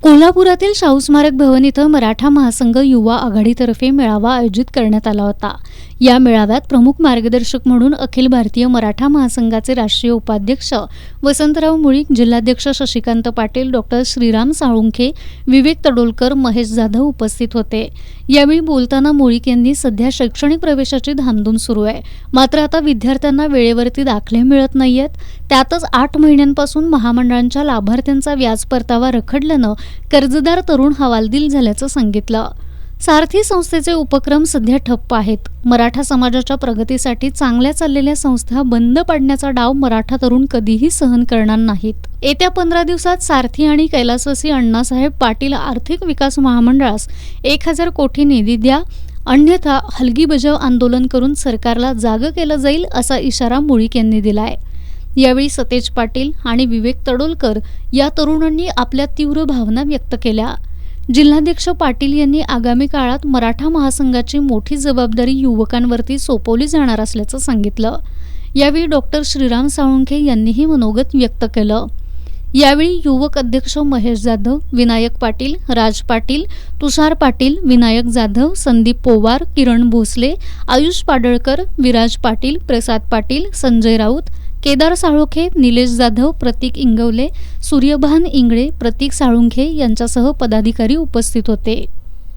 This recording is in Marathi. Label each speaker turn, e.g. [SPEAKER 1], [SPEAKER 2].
[SPEAKER 1] कोल्हापुरातील शाहू स्मारक भवन इथं मराठा महासंघ युवा आघाडीतर्फे मेळावा आयोजित करण्यात आला होता। या मेळाव्यात प्रमुख मार्गदर्शक म्हणून अखिल भारतीय मराठा महासंघाचे राष्ट्रीय उपाध्यक्ष वसंतराव मुळीक, जिल्हाध्यक्ष शशिकांत पाटील, डॉक्टर श्रीराम साळुंखे, विवेक तडोलकर, महेश जाधव उपस्थित होते। यावेळी बोलताना मुळीक यांनी सध्या शैक्षणिक प्रवेशाची धामधूम सुरू आहे, मात्र आता विद्यार्थ्यांना वेळेवरती दाखले मिळत नाहीयेत। त्यातच 8 महिन्यांपासून महामंडळांच्या लाभार्थ्यांचा व्याज परतावा रखडल्यानं कर्जदार तरुण हवालदिल झाल्याचं सांगितलं। सारथी संस्थेचे उपक्रम सध्या ठप्प आहेत। मराठा समाजाच्या प्रगतीसाठी चांगल्या चाललेल्या संस्था बंद पाडण्याचा डाव मराठा तरुण कधीही सहन करणार नाहीत। येत्या 15 दिवसात सारथी आणि कैलासवासी अण्णासाहेब पाटील आर्थिक विकास महामंडळास 1000 कोटी निधी द्या, अन्यथा हलगीबजाव आंदोलन करून सरकारला जाग केलं जाईल, असा इशारा मुळीक यांनी दिलाय। यावेळी सतेज पाटील आणि विवेक तडोलकर या तरुणांनी आपल्या तीव्र भावना व्यक्त केल्या। जिल्हाध्यक्ष पाटील यांनी आगामी काळात मराठा महासंघाची मोठी जबाबदारी युवकांवरती सोपवली जाणार असल्याचं सांगितलं। यावेळी डॉक्टर श्रीराम साळुंखे यांनीही मनोगत व्यक्त केलं। यावेळी युवक अध्यक्ष महेश जाधव, विनायक पाटील, राज पाटील, तुषार पाटील, विनायक जाधव, संदीप पोवार, किरण भोसले, आयुष पाडळकर, विराज पाटील, प्रसाद पाटील, संजय राऊत, केदार साळुंखे, निलेश जाधव, प्रतीक इंगवले, सूर्यभान इंगळे, प्रतीक साळुंखे यांच्यासह पदाधिकारी उपस्थित होते।